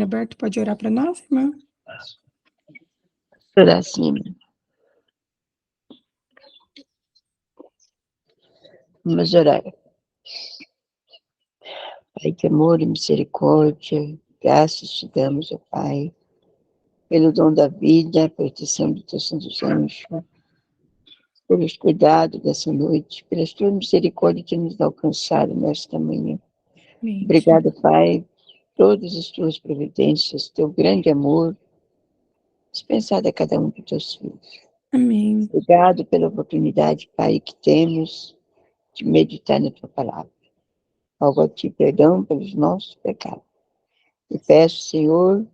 Aberto, pode orar para nós, irmã? Orar sim. Vamos orar. Pai de amor e misericórdia, graças te damos, ó Pai, pelo dom da vida, proteção dos teus santos anjos, pelos cuidados dessa noite, pelas tuas misericórdias que nos alcançaram nesta manhã. Amém. Obrigado, Pai, todas as tuas providências, teu grande amor, dispensado a cada um dos teus filhos. Amém. Obrigado pela oportunidade, Pai, que temos de meditar na tua palavra. Rogo a ti perdão pelos nossos pecados. E peço, Senhor,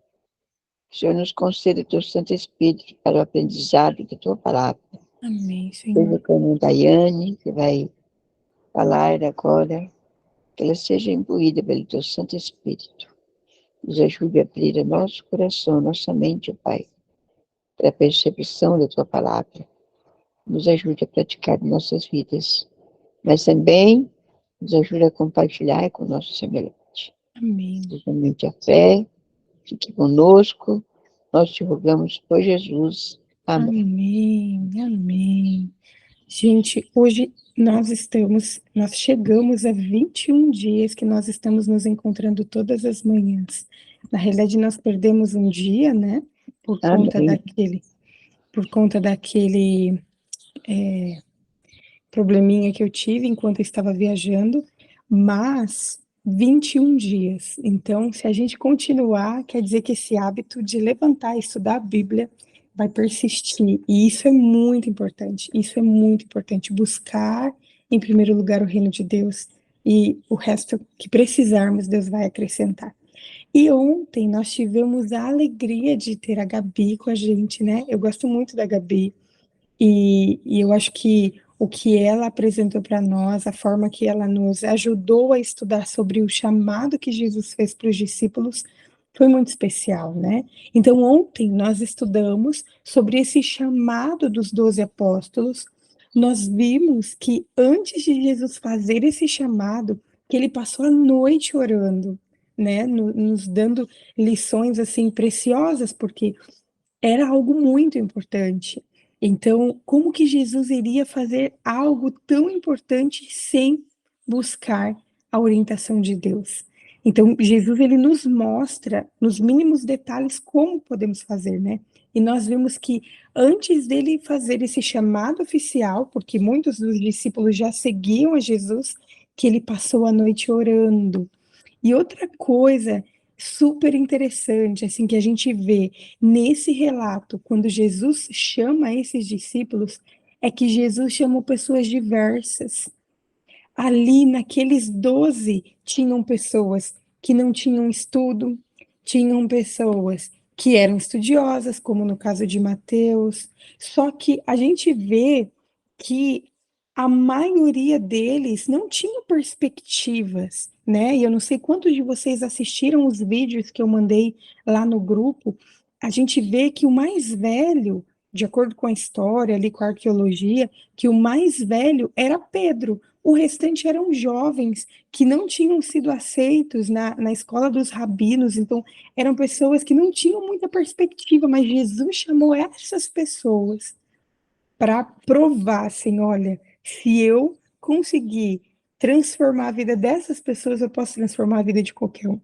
que o Senhor nos conceda o teu Santo Espírito para o aprendizado da tua palavra. Amém, Seja Senhor. com a irmã Daiane, que vai falar agora, que ela seja imbuída pelo teu Santo Espírito. Nos ajude a abrir o nosso coração, nossa mente, ó Pai, para a percepção da tua palavra. Nos ajude a praticar em nossas vidas, mas também nos ajude a compartilhar com o nosso semelhante. Amém. Principalmente a fé, fique conosco, nós te rogamos por Jesus. Amém. Amém. Amém. Gente, hoje nós chegamos a 21 dias que nós estamos nos encontrando todas as manhãs. Na realidade, nós perdemos um dia, né? Por conta Amém. daquele probleminha que eu tive enquanto eu estava viajando, mas 21 dias. Então, se a gente continuar, quer dizer que esse hábito de levantar e estudar a Bíblia vai persistir. E isso é muito importante. Isso é muito importante. Buscar, em primeiro lugar, o reino de Deus. E o resto que precisarmos, Deus vai acrescentar. E ontem nós tivemos a alegria de ter a Gabi com a gente, né? Eu gosto muito da Gabi. E eu acho que o que ela apresentou para nós, a forma que ela nos ajudou a estudar sobre o chamado que Jesus fez para os discípulos, foi muito especial, né? Então, ontem nós estudamos sobre esse chamado dos 12 apóstolos. Nós vimos que antes de Jesus fazer esse chamado, que ele passou a noite orando, né? Nos dando lições assim preciosas, porque era algo muito importante. Então, como que Jesus iria fazer algo tão importante sem buscar a orientação de Deus? Então, Jesus ele nos mostra nos mínimos detalhes como podemos fazer, né? E nós vimos que antes dele fazer esse chamado oficial, porque muitos dos discípulos já seguiam a Jesus, que ele passou a noite orando. E outra coisa super interessante, assim, que a gente vê nesse relato, quando Jesus chama esses discípulos, é que Jesus chamou pessoas diversas. Ali, naqueles 12, tinham pessoas que não tinham estudo, tinham pessoas que eram estudiosas, como no caso de Mateus, só que a gente vê que a maioria deles não tinha perspectivas, né? E eu não sei quantos de vocês assistiram os vídeos que eu mandei lá no grupo, a gente vê que o mais velho, de acordo com a história ali, com a arqueologia, que o mais velho era Pedro, o restante eram jovens que não tinham sido aceitos na escola dos rabinos, então eram pessoas que não tinham muita perspectiva, mas Jesus chamou essas pessoas para provar, assim, olha, se eu conseguir transformar a vida dessas pessoas, eu posso transformar a vida de qualquer um.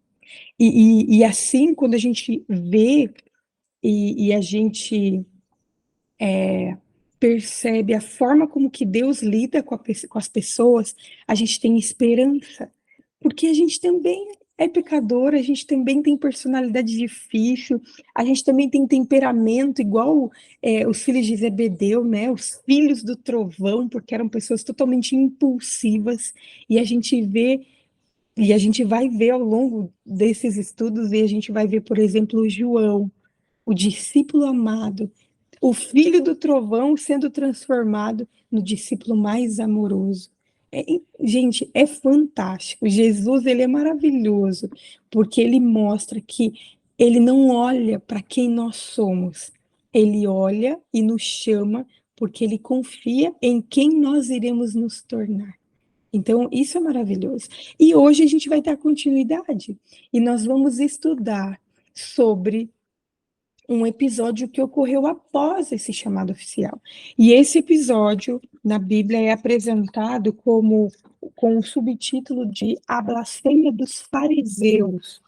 E assim, quando a gente vê e a gente percebe a forma como que Deus lida com as pessoas, a gente tem esperança, porque a gente também é pecador, a gente também tem personalidade difícil, a gente também tem temperamento, igual os filhos de Zebedeu, né? Os filhos do trovão, porque eram pessoas totalmente impulsivas, e a gente vê, e a gente vai ver ao longo desses estudos, e a gente vai ver, por exemplo, o João, o discípulo amado, o filho do trovão sendo transformado no discípulo mais amoroso. Gente, é fantástico. Jesus, ele é maravilhoso, porque ele mostra que ele não olha para quem nós somos. Ele olha e nos chama porque ele confia em quem nós iremos nos tornar. Então, isso é maravilhoso. E hoje a gente vai dar continuidade e nós vamos estudar sobre um episódio que ocorreu após esse chamado oficial. E esse episódio, na Bíblia, é apresentado como com o subtítulo de A Blasfêmia dos Fariseus.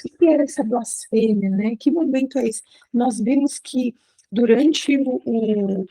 O que era essa blasfêmia, né? Que momento é esse? Nós vimos que durante o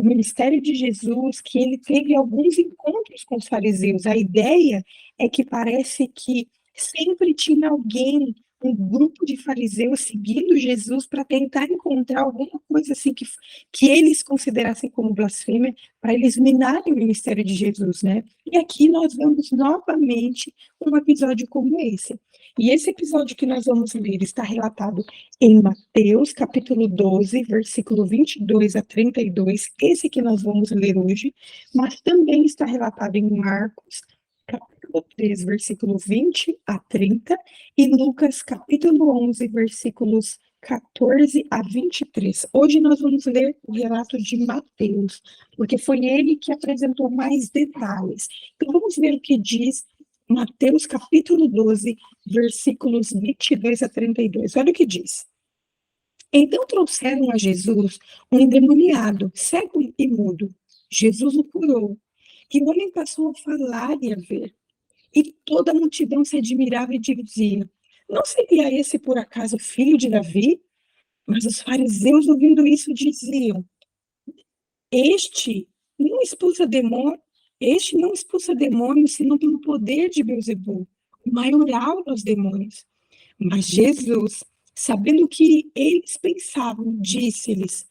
ministério de Jesus, que ele teve alguns encontros com os fariseus. A ideia é que parece que sempre tinha alguém, um grupo de fariseus seguindo Jesus para tentar encontrar alguma coisa assim que eles considerassem como blasfêmia, para eles minarem o ministério de Jesus, né? E aqui nós vemos novamente um episódio como esse. E esse episódio que nós vamos ler está relatado em Mateus, capítulo 12, versículo 22 a 32, esse que nós vamos ler hoje, mas também está relatado em Marcos, capítulo 3, versículo 20 a 30, e Lucas, capítulo 11, versículos 14 a 23. Hoje nós vamos ler o relato de Mateus, porque foi ele que apresentou mais detalhes. Então vamos ver o que diz Mateus, capítulo 12, versículos 22 a 32. Olha o que diz. Então trouxeram a Jesus um endemoniado, cego e mudo. Jesus o curou. E o homem passou a falar e a ver. E toda a multidão se admirava e dizia: Não seria esse por acaso filho de Davi? Mas os fariseus, ouvindo isso, diziam: Este não expulsa demônio, este não expulsa demônios, senão pelo poder de Beelzebul, o maioral dos demônios. Mas Jesus, sabendo o que eles pensavam, disse-lhes: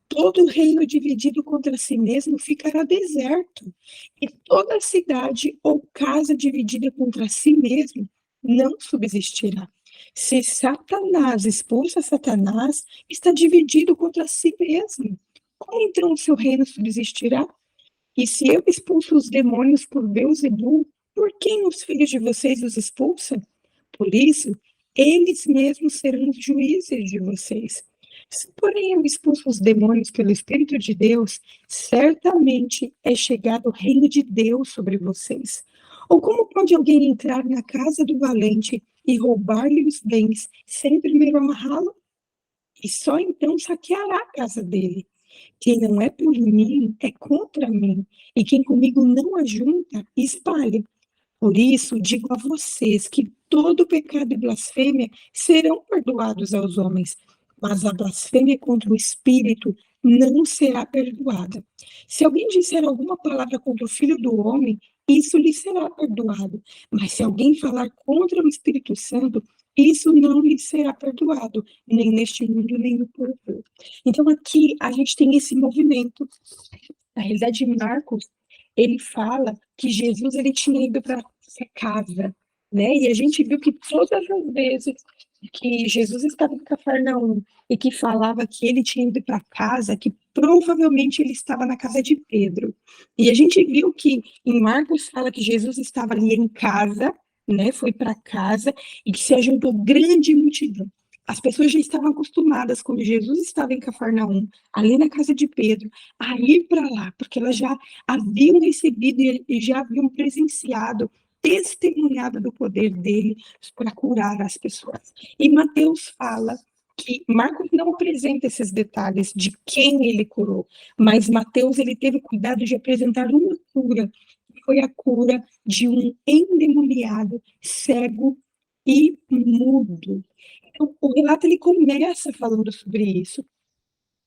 Todo reino dividido contra si mesmo ficará deserto, e toda cidade ou casa dividida contra si mesmo não subsistirá. Se Satanás expulsa Satanás, está dividido contra si mesmo. Como então o seu reino subsistirá? E se eu expulso os demônios por Beelzebul, por quem os filhos de vocês os expulsam? Por isso, eles mesmos serão os juízes de vocês. Se, porém, eu expulso os demônios pelo Espírito de Deus, certamente é chegado o reino de Deus sobre vocês. Ou como pode alguém entrar na casa do valente e roubar-lhe os bens, sem primeiro amarrá-lo? E só então saqueará a casa dele. Quem não é por mim é contra mim, e quem comigo não ajunta, espalha. Por isso, digo a vocês que todo pecado e blasfêmia serão perdoados aos homens, mas a blasfêmia contra o Espírito não será perdoada. Se alguém disser alguma palavra contra o Filho do Homem, isso lhe será perdoado. Mas se alguém falar contra o Espírito Santo, isso não lhe será perdoado, nem neste mundo, nem no porvir. Então, aqui a gente tem esse movimento. Na realidade, Marcos, ele fala que Jesus ele tinha ido para casa, né? E a gente viu que todas as vezes que Jesus estava em Cafarnaum e que falava que ele tinha ido para casa, que provavelmente ele estava na casa de Pedro. E a gente viu que em Marcos fala que Jesus estava ali em casa, né? Foi para casa e que se ajuntou grande multidão. As pessoas já estavam acostumadas, quando Jesus estava em Cafarnaum, ali na casa de Pedro, a ir para lá, porque elas já haviam recebido e já haviam presenciado, testemunhado do poder dele para curar as pessoas. E Mateus fala que Marcos não apresenta esses detalhes de quem ele curou, mas Mateus ele teve cuidado de apresentar uma cura, que foi a cura de um endemoniado, cego e mudo. Então, o relato ele começa falando sobre isso,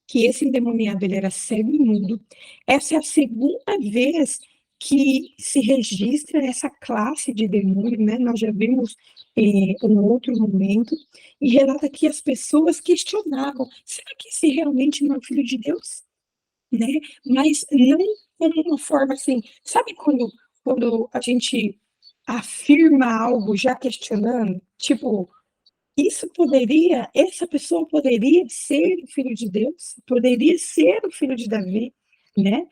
que esse endemoniado ele era cego e mudo. Essa é a segunda vez que se registra essa classe de demônio, né? Nós já vimos um outro momento, e relata que as pessoas questionavam, será que esse realmente não é o Filho de Deus? Né? Mas não como uma forma assim, sabe quando a gente afirma algo já questionando, tipo, essa pessoa poderia ser o filho de Deus, poderia ser o filho de Davi, né?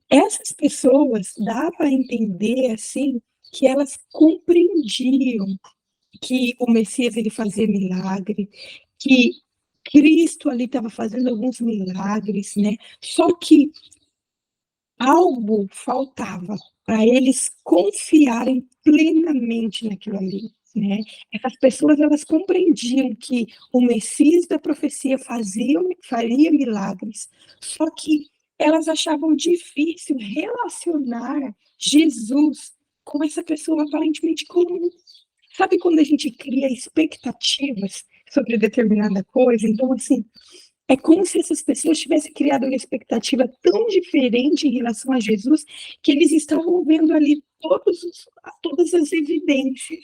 Essas pessoas dava a entender assim que elas compreendiam que o Messias ele fazia milagre, que Cristo ali estava fazendo alguns milagres, né? Só que algo faltava para eles confiarem plenamente naquilo ali. né? Essas pessoas, elas compreendiam que o Messias da profecia faria milagres, só que elas achavam difícil relacionar Jesus com essa pessoa aparentemente comum. Sabe quando a gente cria expectativas sobre determinada coisa? Então, assim, é como se essas pessoas tivessem criado uma expectativa tão diferente em relação a Jesus, que eles estavam vendo ali todas as evidências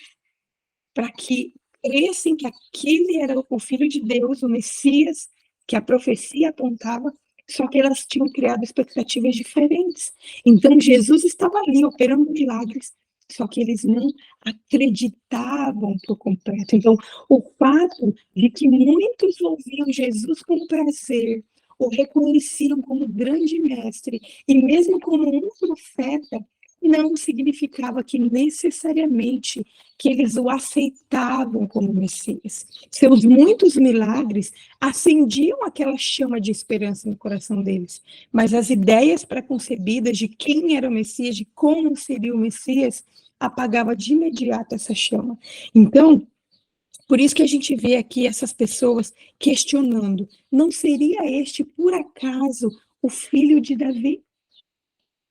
para que crescem que aquele era o Filho de Deus, o Messias, que a profecia apontava, só que elas tinham criado expectativas diferentes. Então, Jesus estava ali operando milagres, só que eles não acreditavam por completo. Então, o fato de que muitos ouviam Jesus com prazer, o reconheciam como grande mestre, e mesmo como um profeta, não significava que necessariamente que eles o aceitavam como Messias. Seus muitos milagres acendiam aquela chama de esperança no coração deles, mas as ideias preconcebidas de quem era o Messias, de como seria o Messias, apagava de imediato essa chama. Então, por isso que a gente vê aqui essas pessoas questionando: não seria este, por acaso, o filho de Davi?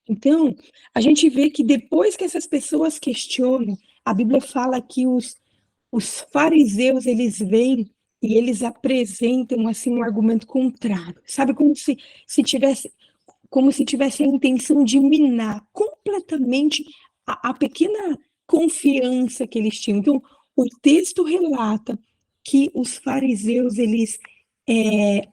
Então, a gente vê que depois que essas pessoas questionam, a Bíblia fala que os fariseus, eles vêm e eles apresentam assim um argumento contrário, sabe, como se tivesse a intenção de minar completamente a pequena confiança que eles tinham. Então, o texto relata que os fariseus, eles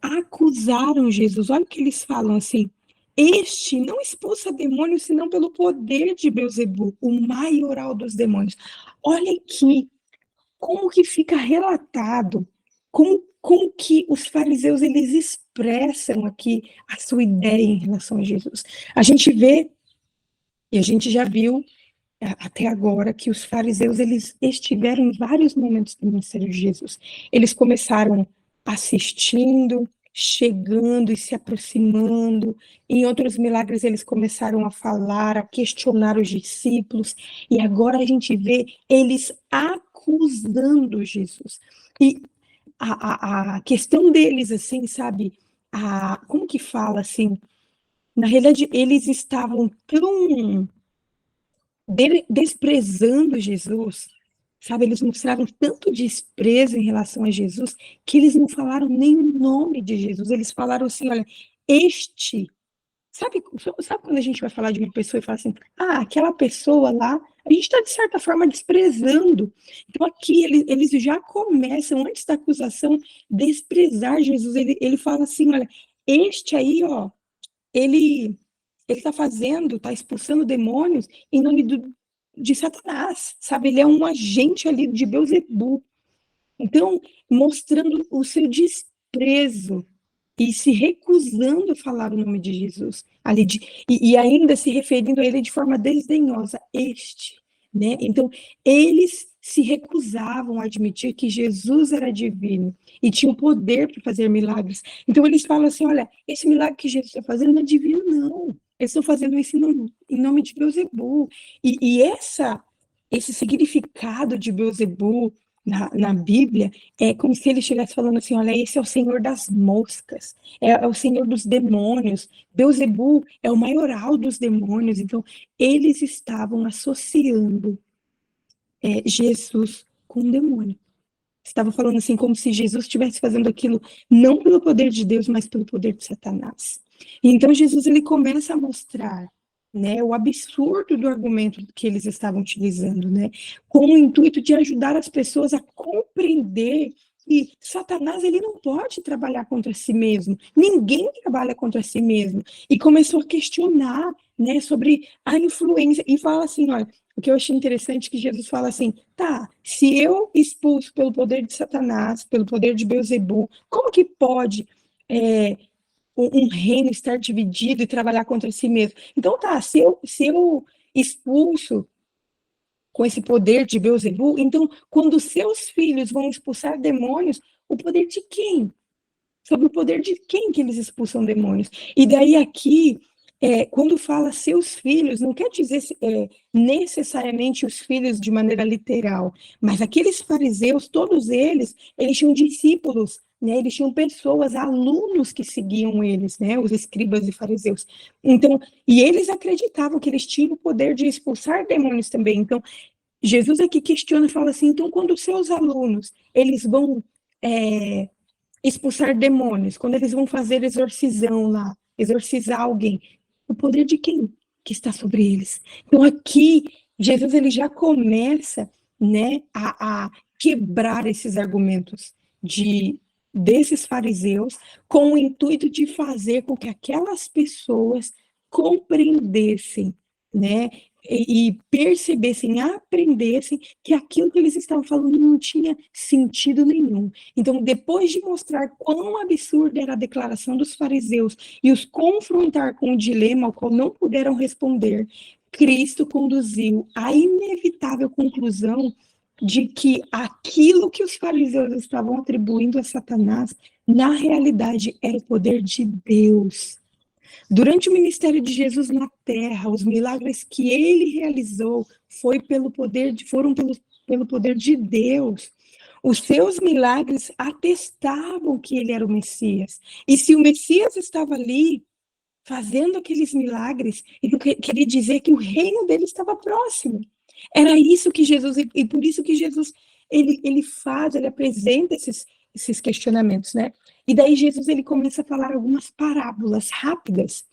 acusaram Jesus. Olha o que eles falam assim: este não expulsa demônios senão pelo poder de Beelzebub, o maioral dos demônios. Olha aqui como que fica relatado, como que os fariseus, eles expressam aqui a sua ideia em relação a Jesus. A gente vê, e a gente já viu até agora, que os fariseus, eles estiveram em vários momentos do ministério de Jesus. Eles começaram assistindo, chegando e se aproximando. Em outros milagres, eles começaram a falar, a questionar os discípulos. E agora a gente vê eles acusando Jesus. E a questão deles, assim, sabe? Como que fala, assim? Na realidade, eles estavam tão desprezando Jesus, sabe? Eles mostraram tanto desprezo em relação a Jesus que eles não falaram nem o nome de Jesus. Eles falaram assim: olha, este. Sabe quando a gente vai falar de uma pessoa e fala assim: ah, aquela pessoa lá, a gente está, de certa forma, desprezando. Então, aqui, eles já começam, antes da acusação, desprezar Jesus. Ele fala assim: olha, este aí, ó, ele está fazendo, está expulsando demônios em nome de Satanás, sabe? Ele é um agente ali de Beelzebub. Então, mostrando o seu desprezo e se recusando a falar o nome de Jesus, e ainda se referindo a ele de forma desdenhosa, este, né? Então, eles se recusavam a admitir que Jesus era divino e tinha o poder para fazer milagres. Então, eles falam assim: olha, esse milagre que Jesus está fazendo não é divino, não. Eles estão fazendo isso em nome de Beelzebub. Esse significado de Beelzebub na Bíblia é como se ele estivesse falando assim: olha, esse é o senhor das moscas, é o senhor dos demônios, Beelzebub é o maioral dos demônios. Então, eles estavam associando Jesus com o demônio. Estavam falando assim, como se Jesus estivesse fazendo aquilo não pelo poder de Deus, mas pelo poder de Satanás. E então, Jesus, ele começa a mostrar, né, o absurdo do argumento que eles estavam utilizando, né, com o intuito de ajudar as pessoas a compreender que Satanás, ele não pode trabalhar contra si mesmo. Ninguém trabalha contra si mesmo. E começou a questionar, né, sobre a influência. E fala assim: olha, o que eu achei interessante é que Jesus fala assim: tá, se eu expulso pelo poder de Satanás, pelo poder de Beelzebub, como que pode um reino estar dividido e trabalhar contra si mesmo? Então tá, se eu expulso com esse poder de Beelzebub, então quando seus filhos vão expulsar demônios, o poder de quem? Sobre o poder de quem que eles expulsam demônios? E daí aqui quando fala seus filhos, não quer dizer necessariamente os filhos de maneira literal, mas aqueles fariseus, todos eles tinham discípulos, né? Eles tinham pessoas, alunos que seguiam eles, né? Os escribas e fariseus. Então, e eles acreditavam que eles tinham o poder de expulsar demônios também. Então, Jesus aqui questiona e fala assim, então quando os seus alunos, eles vão expulsar demônios, quando eles vão fazer exorcisão lá, exorcizar alguém, o poder de quem que está sobre eles? Então aqui, Jesus ele já começa, né, a quebrar esses argumentos desses fariseus com o intuito de fazer com que aquelas pessoas compreendessem, né, e percebessem, aprendessem que aquilo que eles estavam falando não tinha sentido nenhum. Então, depois de mostrar quão absurda era a declaração dos fariseus e os confrontar com o dilema ao qual não puderam responder, Cristo conduziu à inevitável conclusão de que aquilo que os fariseus estavam atribuindo a Satanás, na realidade, era o poder de Deus. Durante o ministério de Jesus na terra, os milagres que ele realizou foram pelo poder de Deus. Os seus milagres atestavam que ele era o Messias. E se o Messias estava ali fazendo aqueles milagres, ele queria dizer que o reino dele estava próximo. Era isso que Jesus, e por isso que Jesus, ele apresenta esses questionamentos, né? E daí Jesus, ele começa a falar algumas parábolas rápidas,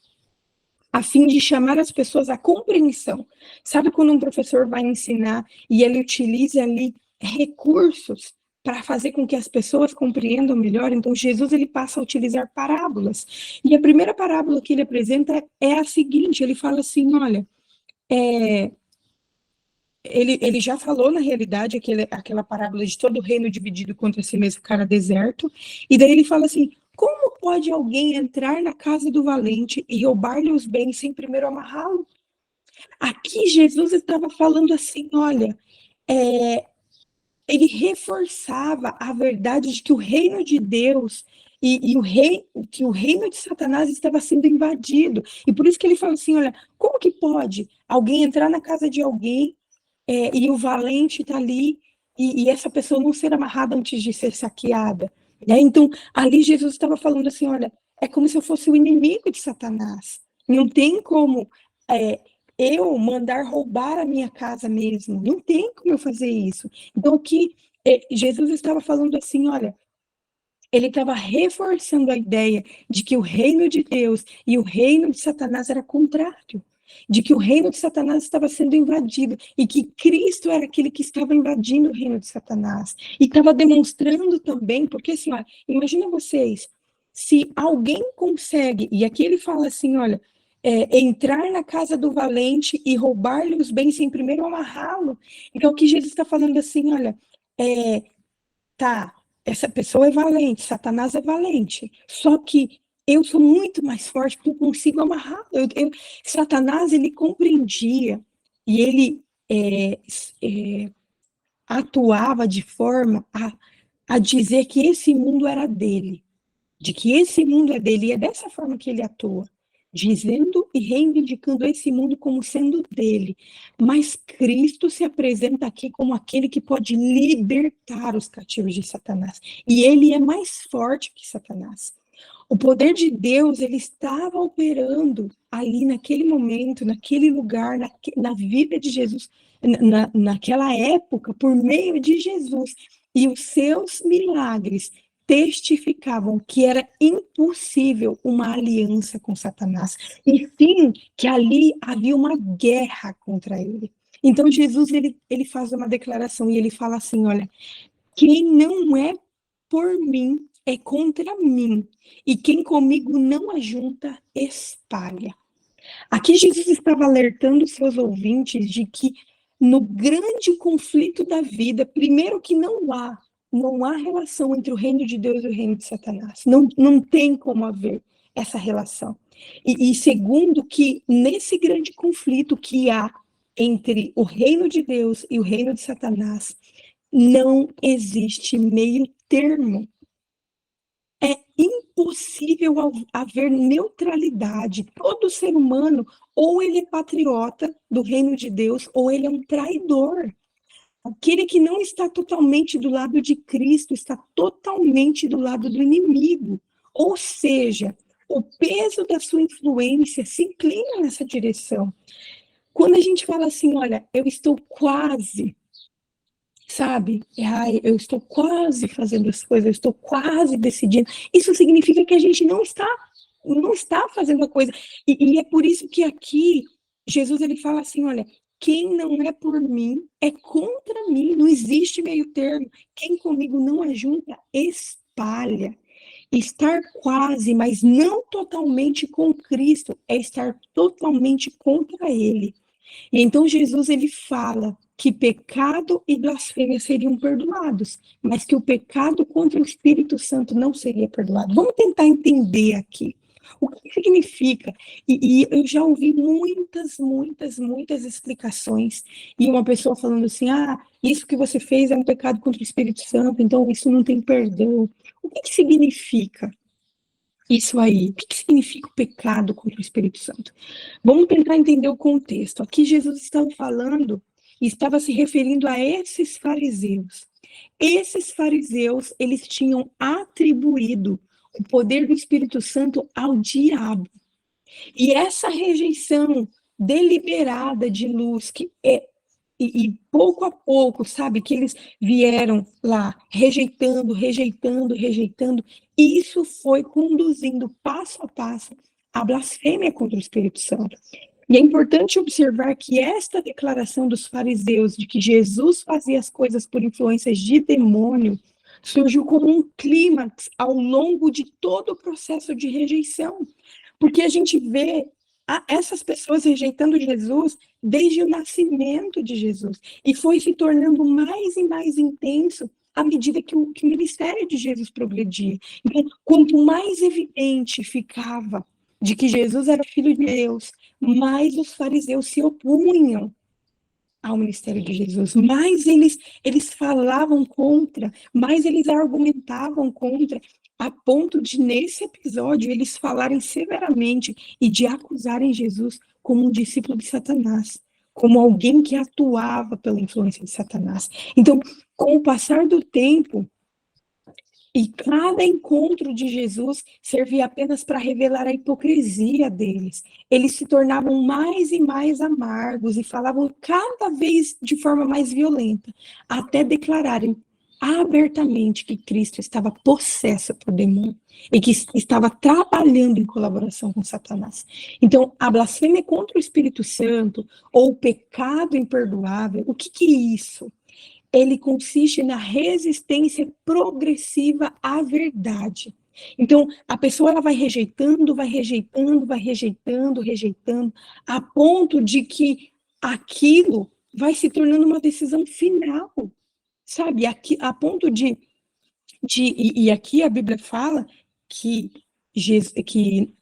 a fim de chamar as pessoas à compreensão. Sabe quando um professor vai ensinar e ele utiliza ali recursos para fazer com que as pessoas compreendam melhor? Então, Jesus ele passa a utilizar parábolas. E a primeira parábola que ele apresenta é a seguinte, ele fala assim, olha, ele já falou, na realidade, aquela parábola de todo o reino dividido contra si mesmo, cara deserto, e daí ele fala assim, como pode alguém entrar na casa do valente e roubar-lhe os bens sem primeiro amarrá-lo? Aqui Jesus estava falando assim, olha, ele reforçava a verdade de que o reino de Deus que o reino de Satanás estava sendo invadido. E por isso que ele fala assim, olha, como que pode alguém entrar na casa de alguém e o valente está ali e essa pessoa não ser amarrada antes de ser saqueada? Né? Então, ali Jesus estava falando assim, olha, é como se eu fosse o inimigo de Satanás. Não tem como eu mandar roubar a minha casa mesmo. Não tem como eu fazer isso. Então, o que Jesus estava falando assim, olha, ele estava reforçando a ideia de que o reino de Deus e o reino de Satanás era contrário, de que o reino de Satanás estava sendo invadido e que Cristo era aquele que estava invadindo o reino de Satanás. E estava demonstrando também, porque assim, ó, imagina vocês, se alguém consegue, e aqui ele fala assim, olha, entrar na casa do valente e roubar-lhe os bens sem primeiro amarrá-lo. Então, o que Jesus está falando assim, olha, tá, essa pessoa é valente, Satanás é valente, só que eu sou muito mais forte porque eu consigo amarrar. Satanás, ele compreendia e ele atuava de forma a dizer que esse mundo era dele, de que esse mundo é dele, e é dessa forma que ele atua, dizendo e reivindicando esse mundo como sendo dele. Mas Cristo se apresenta aqui como aquele que pode libertar os cativos de Satanás. E ele é mais forte que Satanás. O poder de Deus, ele estava operando ali naquele momento, naquele lugar, na vida de Jesus, naquela época, por meio de Jesus. E os seus milagres testificavam que era impossível uma aliança com Satanás, e sim que ali havia uma guerra contra ele. Então Jesus ele faz uma declaração e ele fala assim, olha, quem não é por mim é contra mim, e quem comigo não ajunta, espalha. Aqui Jesus estava alertando seus ouvintes de que no grande conflito da vida, primeiro que não há relação entre o reino de Deus e o reino de Satanás. Não tem como haver essa relação. E segundo, que nesse grande conflito que há entre o reino de Deus e o reino de Satanás, não existe meio termo. É impossível haver neutralidade. Todo ser humano, ou ele é patriota do reino de Deus, ou ele é um traidor. Aquele que não está totalmente do lado de Cristo, está totalmente do lado do inimigo. Ou seja, o peso da sua influência se inclina nessa direção. Quando a gente fala assim, olha, eu estou quase, sabe? Ai, eu estou quase fazendo as coisas, eu estou quase decidindo. Isso significa que a gente não está fazendo a coisa. E é por isso que aqui Jesus ele fala assim, olha, quem não é por mim é contra mim, não existe meio termo. Quem comigo não ajunta, espalha. Estar quase, mas não totalmente com Cristo, é estar totalmente contra Ele. E então Jesus ele fala que pecado e blasfêmia seriam perdoados, mas que o pecado contra o Espírito Santo não seria perdoado. Vamos tentar entender aqui. O que significa? E eu já ouvi muitas explicações. E uma pessoa falando assim: isso que você fez é um pecado contra o Espírito Santo, então isso não tem perdão. O que significa isso aí? O que significa o pecado contra o Espírito Santo? Vamos tentar entender o contexto. Aqui Jesus estava falando e estava se referindo a esses fariseus. Esses fariseus, eles tinham atribuído o poder do Espírito Santo ao diabo. E essa rejeição deliberada de luz, e pouco a pouco, sabe, que eles vieram lá rejeitando, isso foi conduzindo passo a passo a blasfêmia contra o Espírito Santo. E é importante observar que esta declaração dos fariseus de que Jesus fazia as coisas por influências de demônio surgiu como um clímax ao longo de todo o processo de rejeição. Porque a gente vê essas pessoas rejeitando Jesus desde o nascimento de Jesus. E foi se tornando mais e mais intenso à medida que o ministério de Jesus progredia. Então, quanto mais evidente ficava de que Jesus era filho de Deus, mais os fariseus se opunham ao ministério de Jesus, mais eles falavam contra, mais eles argumentavam contra, a ponto de, nesse episódio, eles falarem severamente e de acusarem Jesus como um discípulo de Satanás, como alguém que atuava pela influência de Satanás. Então, com o passar do tempo, e cada encontro de Jesus servia apenas para revelar a hipocrisia deles. Eles se tornavam mais e mais amargos e falavam cada vez de forma mais violenta, até declararem abertamente que Cristo estava possesso por demônio e que estava trabalhando em colaboração com Satanás. Então, a blasfêmia contra o Espírito Santo ou o pecado imperdoável, o que é isso? Ele consiste na resistência progressiva à verdade. Então, a pessoa ela vai rejeitando, a ponto de que aquilo vai se tornando uma decisão final, sabe? A ponto e aqui a Bíblia fala que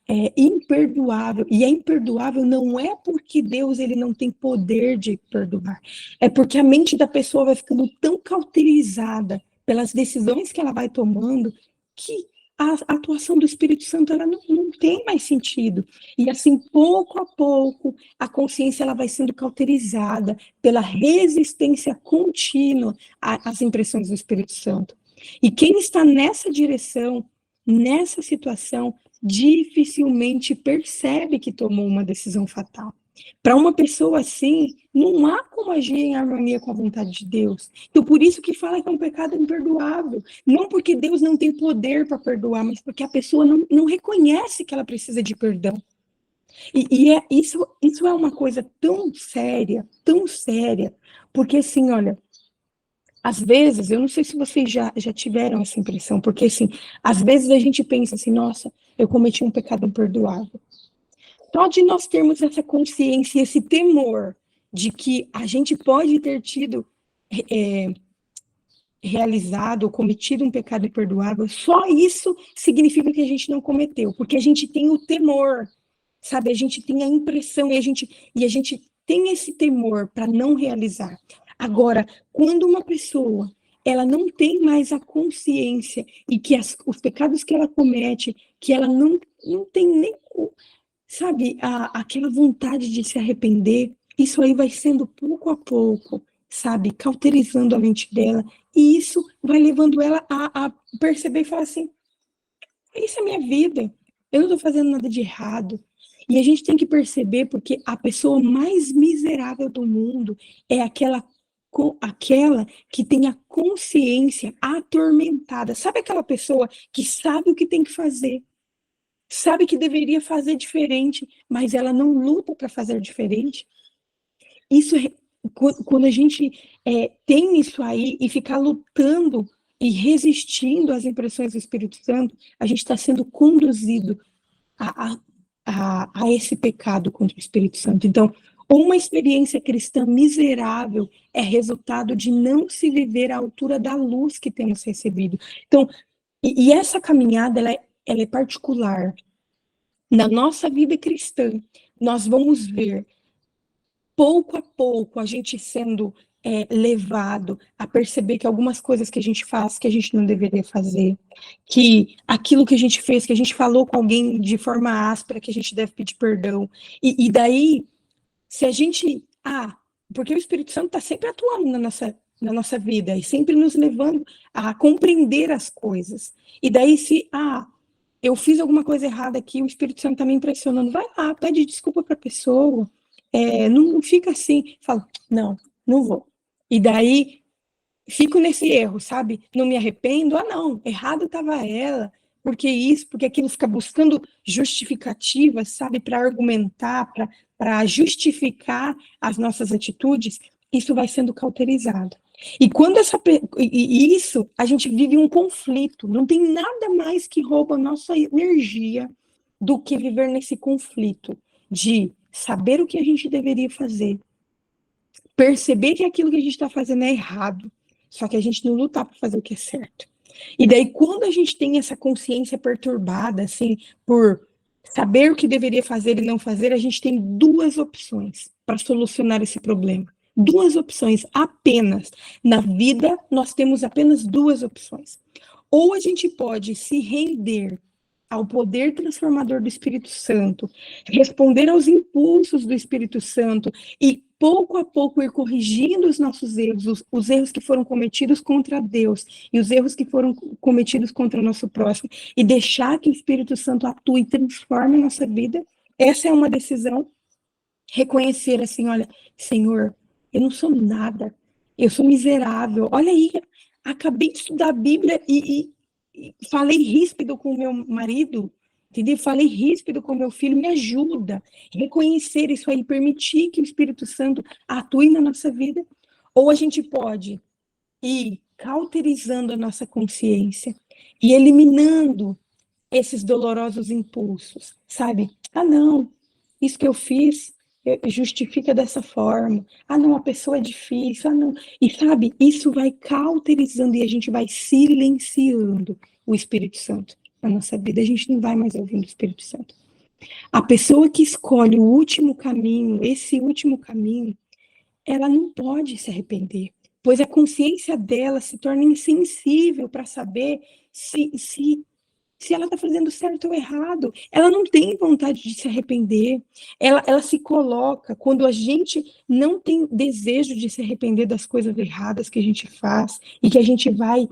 é imperdoável, e é imperdoável não é porque Deus ele não tem poder de perdoar, é porque a mente da pessoa vai ficando tão cauterizada pelas decisões que ela vai tomando, que a atuação do Espírito Santo ela não tem mais sentido, e assim, pouco a pouco, a consciência ela vai sendo cauterizada pela resistência contínua às impressões do Espírito Santo. E quem está nessa direção, nessa situação, dificilmente percebe que tomou uma decisão fatal. Para uma pessoa assim, não há como agir em harmonia com a vontade de Deus. Então, por isso que fala que é um pecado imperdoável. Não porque Deus não tem poder para perdoar, mas porque a pessoa não reconhece que ela precisa de perdão. Isso é uma coisa tão séria, porque assim, olha, às vezes, eu não sei se vocês já tiveram essa impressão, porque assim, às vezes a gente pensa assim, nossa, eu cometi um pecado imperdoável. Só de nós termos essa consciência, esse temor de que a gente pode ter tido realizado ou cometido um pecado imperdoável, só isso significa que a gente não cometeu, porque a gente tem o temor, sabe? A gente tem a impressão e a gente tem esse temor para não realizar. Agora, quando uma pessoa ela não tem mais a consciência e que os pecados que ela comete, que ela não tem nem, sabe, aquela vontade de se arrepender, isso aí vai sendo pouco a pouco, sabe, cauterizando a mente dela, e isso vai levando ela a perceber e falar assim, isso é minha vida, eu não estou fazendo nada de errado. E a gente tem que perceber, porque a pessoa mais miserável do mundo é aquela que tem a consciência atormentada. Sabe aquela pessoa que sabe o que tem que fazer, sabe que deveria fazer diferente, mas ela não luta para fazer diferente? Isso é, quando a gente tem isso aí e ficar lutando e resistindo às impressões do Espírito Santo, a gente está sendo conduzido a, a esse pecado contra o Espírito Santo. Então, uma experiência cristã miserável é resultado de não se viver à altura da luz que temos recebido. Então, e essa caminhada, ela é particular. Na nossa vida cristã, nós vamos ver, pouco a pouco, a gente sendo levado a perceber que algumas coisas que a gente faz, que a gente não deveria fazer, que aquilo que a gente fez, que a gente falou com alguém de forma áspera, que a gente deve pedir perdão. E daí, se a gente... porque o Espírito Santo está sempre atuando na nossa vida e sempre nos levando a compreender as coisas. E daí, se eu fiz alguma coisa errada aqui, o Espírito Santo está me impressionando, vai lá, pede desculpa para a pessoa, não fica assim, fala, não vou. E daí, fico nesse erro, sabe? Não me arrependo, não, errado estava ela, porque isso, porque aquilo, fica buscando justificativas, sabe, para argumentar, para justificar as nossas atitudes, isso vai sendo cauterizado. E quando isso, a gente vive um conflito, não tem nada mais que rouba a nossa energia do que viver nesse conflito de saber o que a gente deveria fazer, perceber que aquilo que a gente está fazendo é errado, só que a gente não lutar para fazer o que é certo. E daí, quando a gente tem essa consciência perturbada, assim, por saber o que deveria fazer e não fazer, a gente tem duas opções para solucionar esse problema. Duas opções apenas. Na vida, nós temos apenas duas opções. Ou a gente pode se render ao poder transformador do Espírito Santo, responder aos impulsos do Espírito Santo e pouco a pouco ir corrigindo os nossos erros, os erros que foram cometidos contra Deus e os erros que foram cometidos contra o nosso próximo, e deixar que o Espírito Santo atue e transforme a nossa vida. Essa é uma decisão. Reconhecer assim, olha, Senhor, eu não sou nada, eu sou miserável. Olha aí, acabei de estudar a Bíblia e falei ríspido com o meu marido, entendeu? Falei ríspido com o meu filho, me ajuda. Reconhecer isso aí, permitir que o Espírito Santo atue na nossa vida. Ou a gente pode ir cauterizando a nossa consciência e eliminando esses dolorosos impulsos, sabe? Não, isso que eu fiz justifica dessa forma. Não, a pessoa é difícil. Não. E sabe, isso vai cauterizando e a gente vai silenciando o Espírito Santo na nossa vida. A gente não vai mais ouvindo o Espírito Santo. A pessoa que escolhe o último caminho, esse último caminho, ela não pode se arrepender, pois a consciência dela se torna insensível para saber se ela está fazendo certo ou errado. Ela não tem vontade de se arrepender. Ela se coloca, quando a gente não tem desejo de se arrepender das coisas erradas que a gente faz, e que a gente vai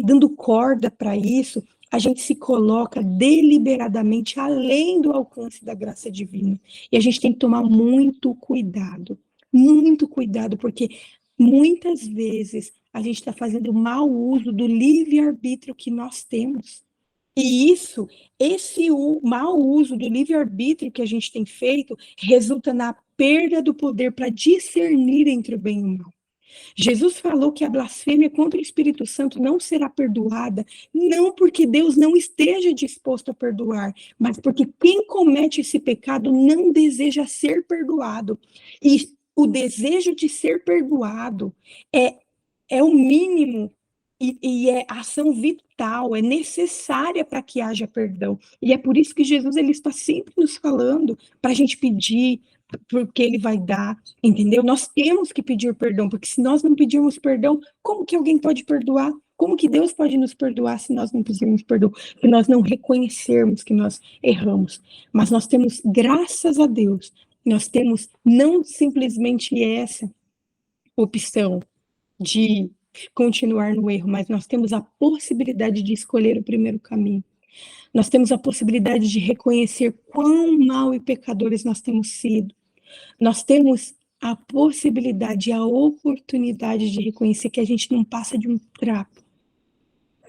dando corda para isso, a gente se coloca deliberadamente além do alcance da graça divina. E a gente tem que tomar muito cuidado, porque muitas vezes a gente está fazendo mau uso do livre-arbítrio que nós temos. E esse mau uso do livre-arbítrio que a gente tem feito resulta na perda do poder para discernir entre o bem e o mal. Jesus falou que a blasfêmia contra o Espírito Santo não será perdoada, não porque Deus não esteja disposto a perdoar, mas porque quem comete esse pecado não deseja ser perdoado. E o desejo de ser perdoado é o mínimo e é ação vital, é necessária para que haja perdão. E é por isso que Jesus ele está sempre nos falando para a gente pedir, porque ele vai dar, entendeu? Nós temos que pedir perdão, porque se nós não pedirmos perdão, como que alguém pode perdoar? Como que Deus pode nos perdoar se nós não pedirmos perdão? Se nós não reconhecermos que nós erramos. Mas nós temos, graças a Deus, nós temos não simplesmente essa opção de continuar no erro, mas nós temos a possibilidade de escolher o primeiro caminho. Nós temos a possibilidade de reconhecer quão mal e pecadores nós temos sido. Nós temos a possibilidade, a oportunidade de reconhecer que a gente não passa de um trapo,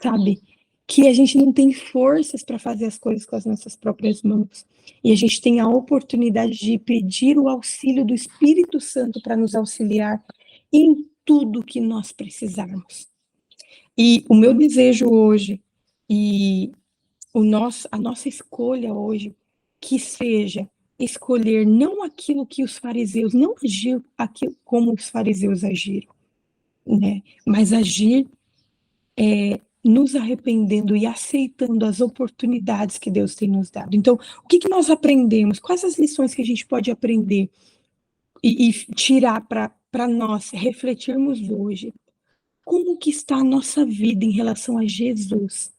sabe? Que a gente não tem forças para fazer as coisas com as nossas próprias mãos. E a gente tem a oportunidade de pedir o auxílio do Espírito Santo para nos auxiliar em tudo que nós precisarmos. E o meu desejo hoje, e a nossa escolha hoje, que seja escolher não aquilo que os fariseus, não agir aquilo como os fariseus agiram, né? Mas agir nos arrependendo e aceitando as oportunidades que Deus tem nos dado. Então, o que nós aprendemos? Quais as lições que a gente pode aprender e tirar para nós refletirmos hoje? Como que está a nossa vida em relação a Jesus?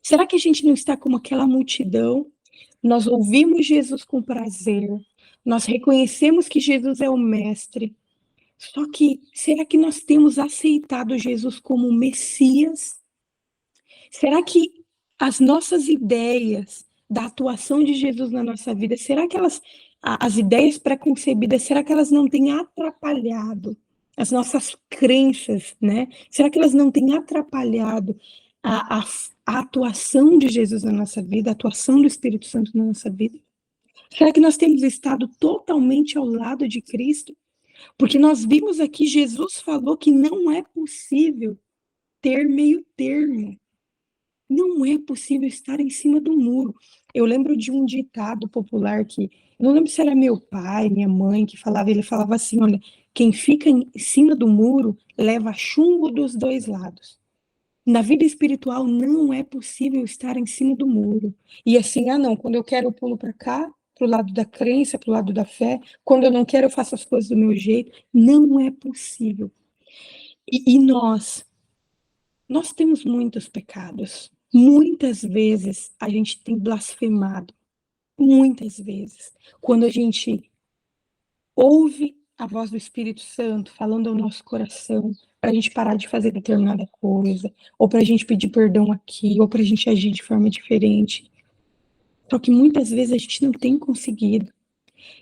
Será que a gente não está como aquela multidão? Nós ouvimos Jesus com prazer, nós reconhecemos que Jesus é o Mestre, só que será que nós temos aceitado Jesus como Messias? Será que as nossas ideias da atuação de Jesus na nossa vida, será que as ideias preconcebidas, será que elas não têm atrapalhado as nossas crenças, né? Será que elas não têm atrapalhado a atuação de Jesus na nossa vida, a atuação do Espírito Santo na nossa vida? Será que nós temos estado totalmente ao lado de Cristo? Porque nós vimos aqui, Jesus falou que não é possível ter meio termo. Não é possível estar em cima do muro. Eu lembro de um ditado popular que, não lembro se era meu pai, minha mãe que falava, ele falava assim, olha, quem fica em cima do muro leva chumbo dos dois lados. Na vida espiritual não é possível estar em cima do muro. E assim, não, quando eu quero eu pulo para cá, para o lado da crença, para o lado da fé, quando eu não quero eu faço as coisas do meu jeito. Não é possível. E nós temos muitos pecados. Muitas vezes a gente tem blasfemado, muitas vezes. Quando a gente ouve a voz do Espírito Santo falando ao nosso coração, para a gente parar de fazer determinada coisa, ou para a gente pedir perdão aqui, ou para a gente agir de forma diferente. Só que muitas vezes a gente não tem conseguido.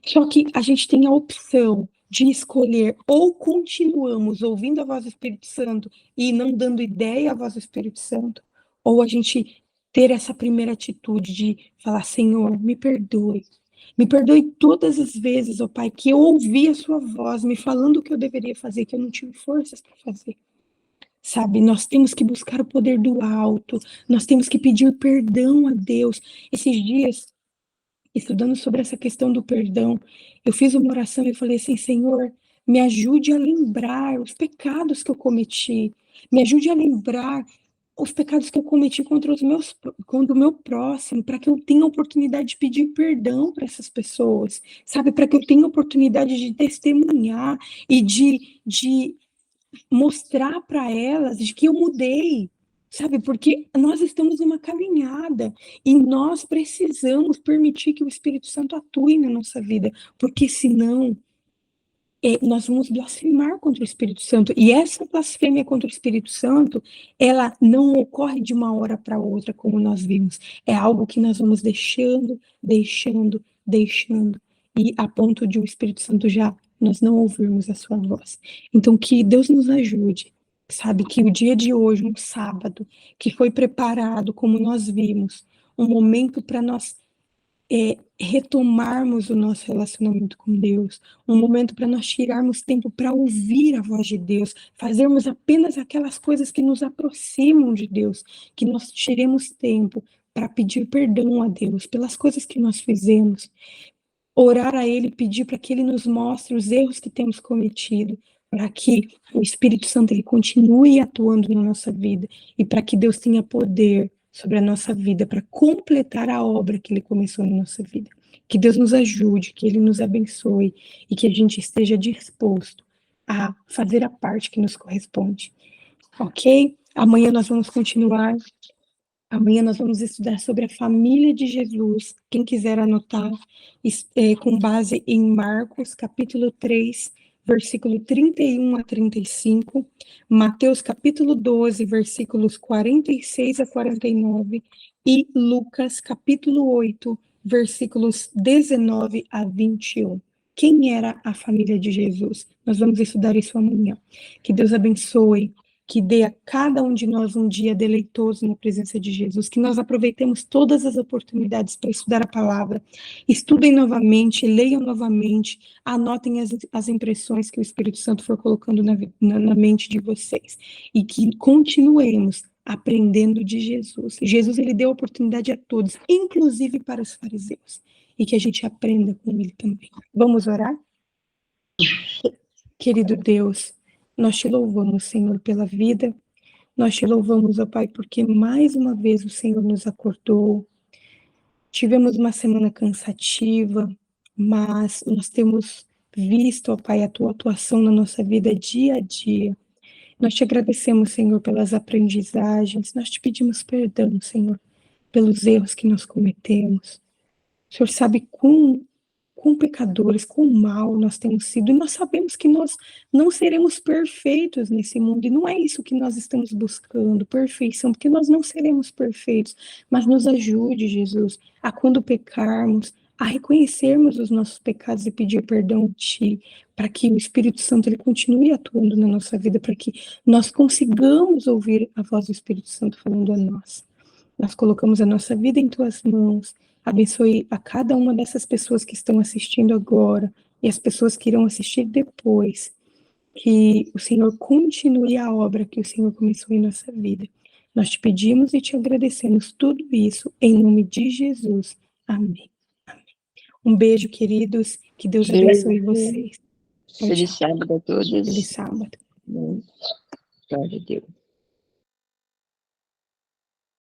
Só que a gente tem a opção de escolher ou continuamos ouvindo a voz do Espírito Santo e não dando ideia à voz do Espírito Santo, ou a gente ter essa primeira atitude de falar, Senhor, me perdoe todas as vezes, ó Pai, que eu ouvi a sua voz me falando o que eu deveria fazer, que eu não tive forças para fazer. Sabe, nós temos que buscar o poder do alto, nós temos que pedir perdão a Deus. Esses dias, estudando sobre essa questão do perdão, eu fiz uma oração e falei assim, Senhor, me ajude a lembrar os pecados que eu cometi, me ajude a lembrar os pecados que eu cometi contra o meu próximo, para que eu tenha a oportunidade de pedir perdão para essas pessoas, sabe, para que eu tenha a oportunidade de testemunhar e de mostrar para elas de que eu mudei, sabe? Porque nós estamos numa caminhada e nós precisamos permitir que o Espírito Santo atue na nossa vida, porque senão nós vamos blasfemar contra o Espírito Santo. E essa blasfêmia contra o Espírito Santo, ela não ocorre de uma hora para outra, como nós vimos. É algo que nós vamos deixando, e a ponto de o Espírito Santo já nós não ouvirmos a sua voz. Então, que Deus nos ajude, sabe? Que o dia de hoje, um sábado, que foi preparado, como nós vimos, um momento para nós retomarmos o nosso relacionamento com Deus, um momento para nós tirarmos tempo para ouvir a voz de Deus, fazermos apenas aquelas coisas que nos aproximam de Deus, que nós tiremos tempo para pedir perdão a Deus pelas coisas que nós fizemos, orar a Ele, pedir para que Ele nos mostre os erros que temos cometido, para que o Espírito Santo ele continue atuando na nossa vida e para que Deus tenha poder sobre a nossa vida para completar a obra que Ele começou na nossa vida. Que Deus nos ajude, que Ele nos abençoe e que a gente esteja disposto a fazer a parte que nos corresponde. Ok? Amanhã nós vamos continuar. Amanhã nós vamos estudar sobre a família de Jesus. Quem quiser anotar, com base em Marcos, capítulo 3, versículo 31 a 35, Mateus, capítulo 12, versículos 46 a 49, e Lucas, capítulo 8, versículos 19 a 21. Quem era a família de Jesus? Nós vamos estudar isso amanhã. Que Deus abençoe, que dê a cada um de nós um dia deleitoso na presença de Jesus, que nós aproveitemos todas as oportunidades para estudar a palavra, estudem novamente, leiam novamente, anotem as impressões que o Espírito Santo for colocando na mente de vocês, e que continuemos aprendendo de Jesus. Jesus, ele deu oportunidade a todos, inclusive para os fariseus, e que a gente aprenda com ele também. Vamos orar? Querido Deus, nós te louvamos, Senhor, pela vida. Nós te louvamos, ó Pai, porque mais uma vez o Senhor nos acordou. Tivemos uma semana cansativa, mas nós temos visto, ó Pai, a tua atuação na nossa vida dia a dia. Nós te agradecemos, Senhor, pelas aprendizagens. Nós te pedimos perdão, Senhor, pelos erros que nós cometemos. O Senhor sabe quão pecadores, quão mal nós temos sido, e nós sabemos que nós não seremos perfeitos nesse mundo, e não é isso que nós estamos buscando, perfeição, porque nós não seremos perfeitos, mas nos ajude, Jesus, a quando pecarmos, a reconhecermos os nossos pecados e pedir perdão a Ti, para que o Espírito Santo ele continue atuando na nossa vida, para que nós consigamos ouvir a voz do Espírito Santo falando a nós. Nós colocamos a nossa vida em Tuas mãos. Abençoe a cada uma dessas pessoas que estão assistindo agora e as pessoas que irão assistir depois. Que o Senhor continue a obra que o Senhor começou em nossa vida. Nós te pedimos e te agradecemos tudo isso em nome de Jesus. Amém. Amém. Um beijo, queridos. Que Deus abençoe vocês. Feliz sábado a todos. Feliz sábado. Glória a Deus.